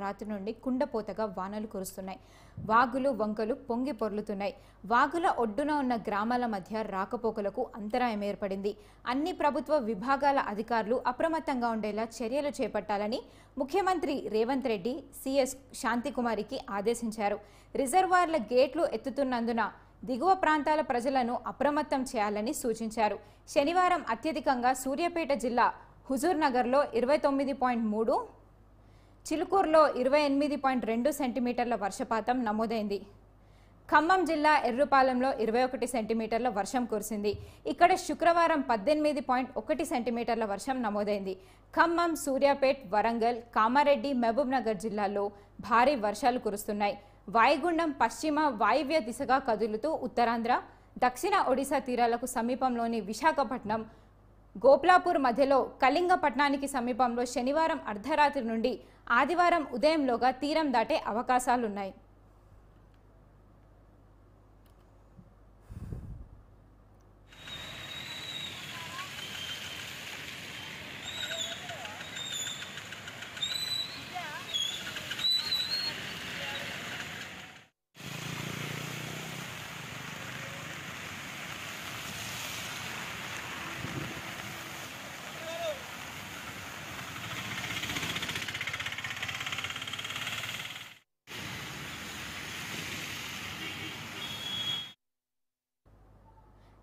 రాత్రి నుండి కుండపోతగా వానలు కురుస్తున్నాయి. వాగులు వంకలు పొంగి పొర్లుతున్నాయి. వాగుల ఒడ్డున ఉన్న గ్రామాల మధ్య రాకపోకలకు అంతరాయం ఏర్పడింది. అన్ని ప్రభుత్వ విభాగాల అధికారులు అప్రమత్తంగా ఉండేలా చర్యలు చేపట్టాలని ముఖ్యమంత్రి రేవంత్ రెడ్డి సిఎస్ శాంతికుమారికి ఆదేశించారు. రిజర్వాయర్ల గేట్లు ఎత్తుతున్నందున దిగువ ప్రాంతాల ప్రజలను అప్రమత్తం చేయాలని సూచించారు. శనివారం అత్యధికంగా సూర్యాపేట జిల్లా హుజూర్ నగర్లో 29.3, చిలుకూరులో 28.2 సెంటీమీటర్ల వర్షపాతం నమోదైంది. ఖమ్మం జిల్లా ఎర్రుపాలెంలో 21 సెంటీమీటర్ల వర్షం కురిసింది. ఇక్కడ శుక్రవారం 18.1 సెంటీమీటర్ల వర్షం నమోదైంది. ఖమ్మం, సూర్యాపేట్, వరంగల్, కామారెడ్డి, మహబూబ్ నగర్ జిల్లాల్లో భారీ వర్షాలు కురుస్తున్నాయి. వాయుగుండం పశ్చిమ వాయువ్య దిశగా కదులుతూ ఉత్తరాంధ్ర, దక్షిణ ఒడిశా తీరాలకు సమీపంలోని విశాఖపట్నం, గోప్లాపూర్ మధ్యలో కళింగపట్నానికి సమీపంలో శనివారం అర్ధరాత్రి నుండి ఆదివారం ఉదయంలోగా తీరం దాటే అవకాశాలున్నాయి.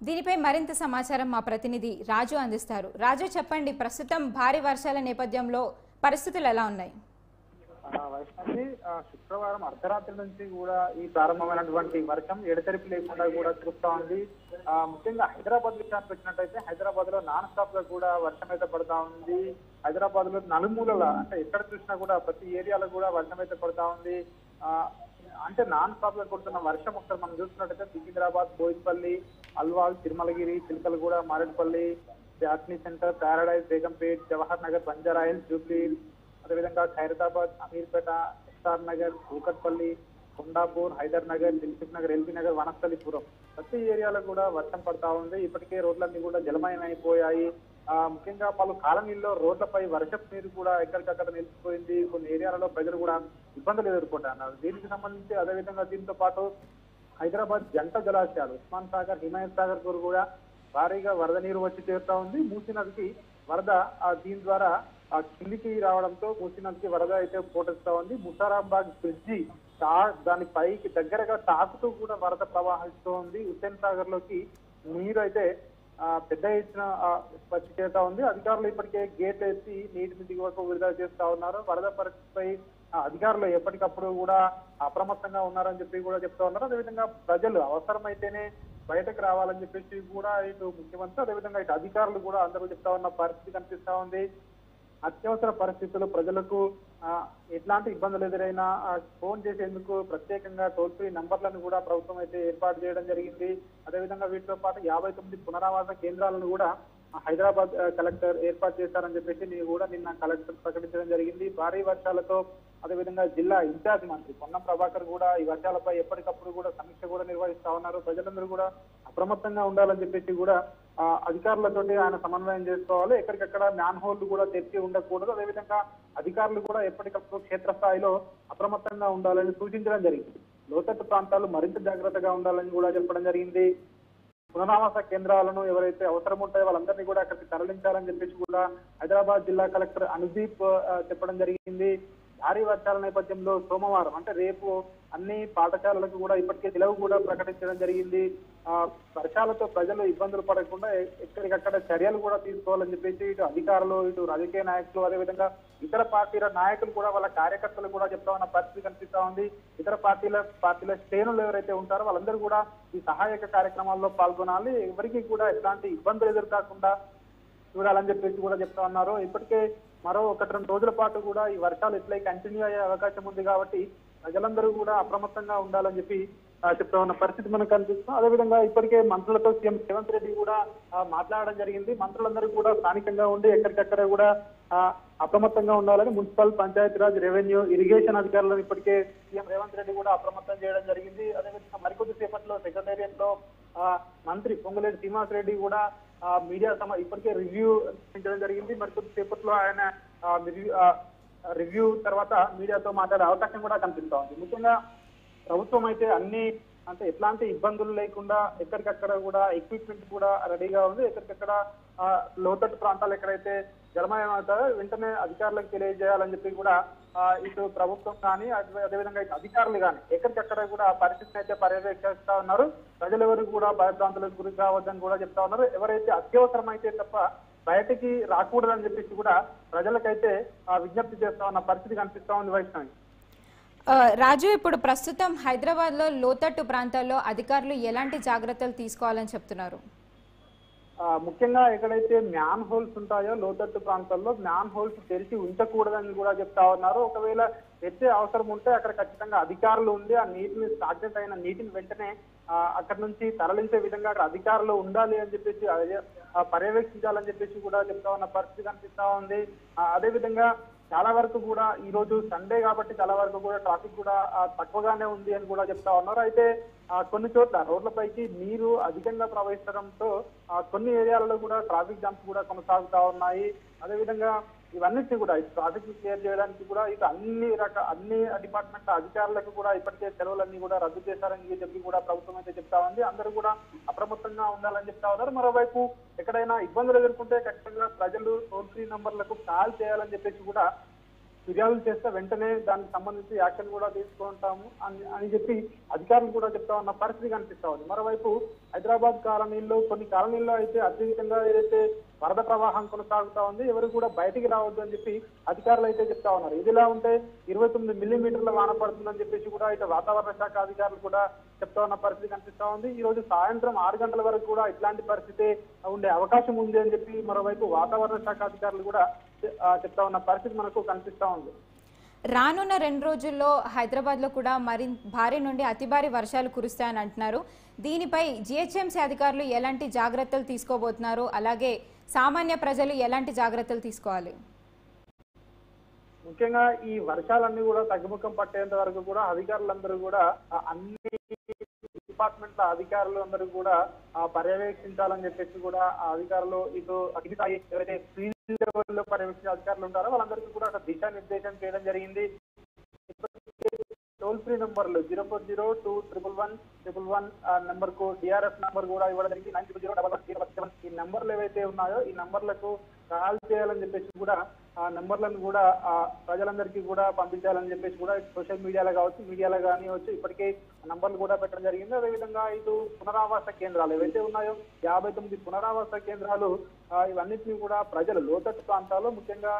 దీనిపై మరింత సమాచారం మా ప్రతినిధి రాజు అందిస్తారు. రాజు, చెప్పండి, ప్రస్తుతం భారీ వర్షాల నేపథ్యంలో పరిస్థితులు ఎలా ఉన్నాయి? శుక్రవారం అర్ధరాత్రి నుంచి కూడా ఈ ప్రారంభమైనటువంటి వర్షం ఎడతెరిపి లేకుండా కూడా కురుస్తా ఉంది. ముఖ్యంగా హైదరాబాద్ విషయానికి వచ్చినట్టయితే హైదరాబాద్ లో నాన్ స్టాప్ గా కూడా వర్షం అయితే పడతా ఉంది. హైదరాబాద్ లో నలుమూలల అంటే ఎక్కడ చూసినా కూడా ప్రతి ఏరియాలో కూడా వర్షం అయితే పడతా ఉంది. అంటే నాన్ స్టాప్ గా కొడుతున్న వర్షం ఒకసారి మనం చూస్తున్నట్టయితే సికింద్రాబాద్, బోయిన్పల్లి, అల్వాల్, తిరుమలగిరి, చిలకలగూడ, మారేడుపల్లి, జాక్నీ centre, paradise, Begumpet, Jawahar Nagar, Banjara Hills, Jubilee, అదేవిధంగా ఖైరతాబాద్, అమీర్పేట, ఎస్ఆర్ నగర్, కూకట్పల్లి, కొండాపూర్, హైదర్ నగర్, దిల్సుఖ్ నగర్, ఎల్బీ నగర్, వనస్థలిపురం ప్రతి ఏరియాలో కూడా వర్షం పడతా ఉంది. ఇప్పటికే రోడ్లన్నీ కూడా జలమయం అయిపోయాయి. ముఖ్యంగా పలు కాలనీల్లో రోడ్లపై వర్షపు నీరు కూడా ఎక్కడికక్కడ నిలిచిపోయింది. కొన్ని ఏరియాలలో ప్రజలు కూడా ఇబ్బందులు ఎదుర్కొంటున్నారు. దీనికి సంబంధించి అదేవిధంగా దీంతో పాటు హైదరాబాద్ జంట జలాశయాలు ఉస్మాన్ సాగర్, హిమాయత్ సాగర్ కూడా భారీగా వరద నీరు వచ్చి చేరుతా ఉంది. మూసీ నదికి వరద దీని ద్వారా కిందికి రావడంతో మూసీ నదికి వరద అయితే పోటెత్తుతా ఉంది. ముసారాబాద్ బ్రిడ్జి దాని పైకి దగ్గరగా తాకుతూ కూడా వరద ప్రవాహిస్తూ ఉంది. హుస్సేన్ సాగర్ లోకి నీరు అయితే పెద్ద ఎత్తున వచ్చి చేరుతా ఉంది. అధికారులు ఇప్పటికే గేట్ ఎత్తి నీటిని దిగువకు విడుదల చేస్తా ఉన్నారు. వరద పరిస్థితిపై అధికారులు ఎప్పటికప్పుడు కూడా అప్రమత్తంగా ఉన్నారని చెప్పి కూడా చెప్తా ఉన్నారు. అదేవిధంగా ప్రజలు అవసరమైతేనే బయటకు రావాలని చెప్పేసి కూడా ఇటు ముఖ్యమంత్రి అదేవిధంగా ఇటు అధికారులు కూడా అందరూ చెప్తా ఉన్న పరిస్థితి కనిపిస్తా ఉంది. అత్యవసర పరిస్థితుల్లో ప్రజలకు ఎట్లాంటి ఇబ్బందులు ఎదురైనా ఫోన్ చేసేందుకు ప్రత్యేకంగా టోల్ ఫ్రీ నంబర్లను కూడా ప్రభుత్వం అయితే ఏర్పాటు చేయడం జరిగింది. అదేవిధంగా వీటితో పాటు 59 పునరావాస కేంద్రాలను కూడా హైదరాబాద్ కలెక్టర్ ఏర్పాటు చేశారని చెప్పేసి కూడా నిన్న కలెక్టర్ ప్రకటించడం జరిగింది. భారీ వర్షాలతో అదేవిధంగా జిల్లా ఇన్ఛార్జ్ మంత్రి పొన్నం ప్రభాకర్ కూడా ఈ వర్షాలపై ఎప్పటికప్పుడు కూడా సమీక్ష కూడా నిర్వహిస్తా ఉన్నారు. ప్రజలందరూ కూడా అప్రమత్తంగా ఉండాలని చెప్పేసి కూడా అధికారులతో ఆయన సమన్వయం చేసుకోవాలి. ఎక్కడికక్కడ మ్యాన్ హోల్డ్ కూడా తెరిచి ఉండకూడదు. అదేవిధంగా అధికారులు కూడా ఎప్పటికప్పుడు క్షేత్రస్థాయిలో అప్రమత్తంగా ఉండాలని సూచించడం జరిగింది. లోతట్టు ప్రాంతాలు మరింత జాగ్రత్తగా ఉండాలని కూడా చెప్పడం జరిగింది. పునరావాస కేంద్రాలను ఎవరైతే అవసరం ఉంటాయో వాళ్ళందరినీ కూడా అక్కడికి తరలించాలని చెప్పేసి కూడా హైదరాబాద్ జిల్లా కలెక్టర్ అనుదీప్ చెప్పడం జరిగింది. భారీ వర్షాల నేపథ్యంలో సోమవారం అంటే రేపు అన్ని పాఠశాలలకు కూడా ఇప్పటికే సెలవు కూడా ప్రకటించడం జరిగింది. వర్షాలతో ప్రజలు ఇబ్బందులు పడకుండా ఎక్కడికక్కడ చర్యలు కూడా తీసుకోవాలని చెప్పేసి ఇటు అధికారులు, ఇటు రాజకీయ నాయకులు, అదేవిధంగా ఇతర పార్టీల నాయకులు కూడా వాళ్ళ కార్యకర్తలు కూడా చెప్తా ఉన్న పరిస్థితి కనిపిస్తా ఉంది. ఇతర పార్టీల శ్రేణులు ఎవరైతే ఉంటారో వాళ్ళందరూ కూడా ఈ సహాయక కార్యక్రమాల్లో పాల్గొనాలి. ఎవరికి కూడా ఎట్లాంటి ఇబ్బందులు ఎదురుకాకుండా చూడాలని చెప్పేసి కూడా చెప్తా ఉన్నారు. ఇప్పటికే మరో 1-2 రోజుల పాటు కూడా ఈ వర్షాలు ఇట్లా కంటిన్యూ అయ్యే అవకాశం ఉంది కాబట్టి ప్రజలందరూ కూడా అప్రమత్తంగా ఉండాలని చెప్పి చెప్తా ఉన్న పరిస్థితి మనకు కనిపిస్తుంది. అదేవిధంగా ఇప్పటికే మంత్రులతో సీఎం రేవంత్ రెడ్డి కూడా మాట్లాడడం జరిగింది. మంత్రులందరూ కూడా స్థానికంగా ఉండి ఎక్కడికక్కడ కూడా అప్రమత్తంగా ఉండాలని మున్సిపల్, పంచాయతీరాజ్, రెవెన్యూ, ఇరిగేషన్ అధికారులను ఇప్పటికే సీఎం రేవంత్ రెడ్డి కూడా అప్రమత్తం చేయడం జరిగింది. అదేవిధంగా మరికొద్ది సేపట్లో సెక్రటేరియట్ లో మంత్రి పొంగులేటి శ్రీనివాస్ రెడ్డి కూడా మీడియా ఇప్పటికే రివ్యూ నిర్వహించడం జరిగింది. మరికొద్ది సేపట్లో ఆయన రివ్యూ తర్వాత మీడియాతో మాట్లాడే అవకాశం కూడా కనిపిస్తా ఉంది. ముఖ్యంగా ప్రభుత్వం అయితే అన్ని అంటే ఎట్లాంటి ఇబ్బందులు లేకుండా ఎక్కడికక్కడ కూడా ఎక్విప్మెంట్ కూడా రెడీగా ఉంది. ఎక్కడికక్కడ లోతట్టు ప్రాంతాలు ఎక్కడైతే జలమయం అవుతారో వెంటనే అధికారులకు తెలియజేయాలని చెప్పి కూడా ఇటు ప్రభుత్వం కానీ అదేవిధంగా ఇటు అధికారులు కానీ ఎక్కడికక్కడ కూడా పరిస్థితిని అయితే పర్యవేక్షిస్తా ఉన్నారు. ప్రజలు ఎవరు కూడా భయభ్రాంతులకు గురి కావద్దని కూడా చెప్తా ఉన్నారు. ఎవరైతే అత్యవసరమైతే తప్ప బయటికి రాకూడదని చెప్పేసి కూడా ప్రజలకైతే విజ్ఞప్తి చేస్తా ఉన్న పరిస్థితి కనిపిస్తా ఉంది. వైష్ణవి రాజు, ఇప్పుడు ప్రస్తుతం హైదరాబాద్లో లోతట్టు ప్రాంతాల్లో అధికారులు ఎలాంటి జాగ్రత్తలు తీసుకోవాలని చెప్తున్నారు? ముఖ్యంగా ఎక్కడైతే మ్యాన్ హోల్స్ ఉంటాయో లోతట్టు ప్రాంతాల్లో మ్యాన్ హోల్స్ తెరిచి ఉంచకూడదని కూడా చెప్తా ఉన్నారు. ఒకవేళ తెచ్చే అవసరం ఉంటే అక్కడ ఖచ్చితంగా అధికారులు ఉండి ఆ నీటిని స్టాగ్నెట్ అయిన నీటిని వెంటనే అక్కడ నుంచి తరలించే విధంగా అక్కడ అధికారులు ఉండాలి అని చెప్పేసి పర్యవేక్షించాలని చెప్పేసి కూడా చెప్తా ఉన్న పరిస్థితి కనిపిస్తా ఉంది. అదేవిధంగా చాలా వరకు కూడా ఈ రోజు సండే కాబట్టి చాలా వరకు కూడా ట్రాఫిక్ కూడా తక్కువగానే ఉంది అని కూడా చెప్తా ఉన్నారు. అయితే కొన్ని చోట్ల రోడ్లపైకి నీరు అధికంగా ప్రవహించడంతో కొన్ని ఏరియాలలో కూడా ట్రాఫిక్ జామ్స్ కూడా కొనసాగుతా ఉన్నాయి. అదేవిధంగా ఇవన్నిటిని కూడా ఈ ట్రాఫిక్ క్లియర్ చేయడానికి కూడా ఇక అన్ని డిపార్ట్మెంట్ల అధికారులకు కూడా ఇప్పటికే సెలవులన్నీ కూడా రద్దు చేశారని చెప్పి కూడా ప్రభుత్వం అయితే చెప్తా ఉంది. అందరూ కూడా అప్రమత్తంగా ఉండాలని చెప్తా ఉన్నారు. మరోవైపు ఎక్కడైనా ఇబ్బందులు ఎదుర్కొంటే ఖచ్చితంగా ప్రజలు టోల్ ఫ్రీ నంబర్లకు కాల్ చేయాలని చెప్పేసి కూడా ఫిర్యాదులు చేస్తే వెంటనే దానికి సంబంధించి యాక్షన్ కూడా తీసుకుంటాము అని చెప్పి అధికారులు కూడా చెప్తా ఉన్న పరిస్థితి కనిపిస్తా ఉంది. మరోవైపు హైదరాబాద్ కాలనీల్లో కొన్ని కాలనీల్లో అయితే అత్యధికంగా ఏదైతే వరద ప్రవాహం కొనసాగుతా ఉంది, ఎవరు కూడా బయటికి రావద్దు అని చెప్పి అధికారులు అయితే చెప్తా ఉన్నారు. ఇదిలా ఉంటే 29 మిల్లీమీటర్ల వాన పడుతుందని చెప్పేసి కూడా ఇటు వాతావరణ శాఖ అధికారులు కూడా చెప్తా ఉన్న పరిస్థితి కనిపిస్తా ఉంది. ఈ రోజు సాయంత్రం 6 గంటల వరకు కూడా ఇట్లాంటి పరిస్థితి ఉండే అవకాశం ఉంది అని చెప్పి మరోవైపు వాతావరణ శాఖ అధికారులు కూడా చెప్తా ఉన్న పరిస్థితి మనకు కనిపిస్తా ఉంది. రానున్న 2 రోజుల్లో హైదరాబాద్లో కూడా భారీ నుండి అతి భారీ వర్షాలు కురుస్తాయని అంటున్నారు. దీనిపై జిహెచ్ఎంసీ అధికారులు ఎలాంటి జాగ్రత్తలు తీసుకోబోతున్నారు, అలాగే సామాన్య ప్రజలు ఎలాంటి జాగ్రత్తలు తీసుకోవాలి? ముఖ్యంగా ఈ వర్షాలన్నీ కూడా తగ్గుముఖం పట్టేంత వరకు కూడా అధికారులందరూ కూడా అన్ని డిపార్ట్మెంట్ల అధికారులు అందరూ కూడా పర్యవేక్షించాలని చెప్పేసి కూడా ఆ అధికారులు ఇటు ఎవరైతే ఫీల్డ్ లెవెల్లో పర్యవేక్షించే అధికారులు ఉంటారో వాళ్ళందరికీ కూడా దిశానిర్దేశం చేయడం జరిగింది. టోల్ ఫ్రీ నంబర్లు 040211111 నెంబర్ కు డిఆర్ఎఫ్ నంబర్ కూడా ఇవ్వడం జరిగింది. 900117 ఈ నంబర్లు ఏవైతే ఉన్నాయో ఈ నంబర్లకు కాల్ చేయాలని చెప్పేసి కూడా ఆ నెంబర్లను కూడా ప్రజలందరికీ కూడా పంపించాలని చెప్పేసి కూడా సోషల్ మీడియాలో కావచ్చు, మీడియాలో కానివచ్చు ఇప్పటికే నంబర్లు కూడా పెట్టడం జరిగింది. అదేవిధంగా ఇటు పునరావాస కేంద్రాలు ఏవైతే ఉన్నాయో 59 పునరావాస కేంద్రాలు ఇవన్నిటిని కూడా ప్రజలు లోతట్టు ప్రాంతాల్లో ముఖ్యంగా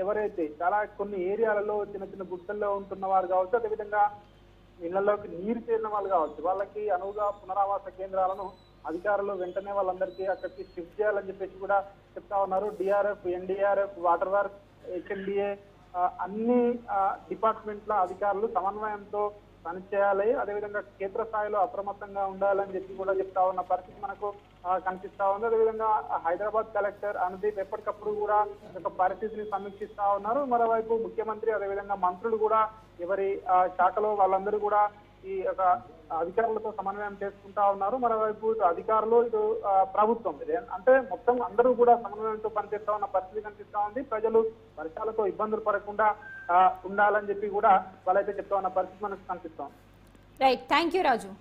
ఎవరైతే చాలా కొన్ని ఏరియాలలో చిన్న చిన్న గుట్టల్లో ఉంటున్న వారు కావచ్చు, అదేవిధంగా ఇళ్లలోకి నీరు చేరిన వాళ్ళు కావచ్చు, వాళ్ళకి అనువుగా పునరావాస కేంద్రాలను అధికారులు వెంటనే వాళ్ళందరికీ అక్కడికి షిఫ్ట్ చేయాలని చెప్పేసి కూడా చెప్తా ఉన్నారు. DRF, NDRF, water work, HMDA అన్ని డిపార్ట్మెంట్ల అధికారులు సమన్వయంతో పనిచేయాలి. అదేవిధంగా క్షేత్రస్థాయిలో అప్రమత్తంగా ఉండాలని చెప్పి కూడా చెప్తా ఉన్న పరిస్థితి మనకు కనిపిస్తా ఉంది. అదేవిధంగా హైదరాబాద్ కలెక్టర్ అనుదీప్ ఎప్పటికప్పుడు కూడా ఒక పరిస్థితిని సమీక్షిస్తా ఉన్నారు. మరోవైపు ముఖ్యమంత్రి అదేవిధంగా మంత్రులు కూడా ఎవరి శాఖలో వాళ్ళందరూ కూడా ఈ యొక్క అధికారులతో సమన్వయం చేసుకుంటా ఉన్నారు. మరోవైపు ఇటు అధికారులు ఇటు ప్రభుత్వం అంటే మొత్తం అందరూ కూడా సమన్వయంతో పనిచేస్తా ఉన్న పరిస్థితి కనిపిస్తా ఉంది. ప్రజలు వర్షాలతో ఇబ్బందులు పడకుండా ఉండాలని చెప్పి కూడా వాళ్ళైతే చెప్తా ఉన్న పరిస్థితి మనకు కనిపిస్తా ఉంది. రైట్, థ్యాంక్ యూ రాజు.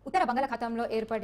ఉత్తర బంగాళాఖాతంలో ఏర్పడిన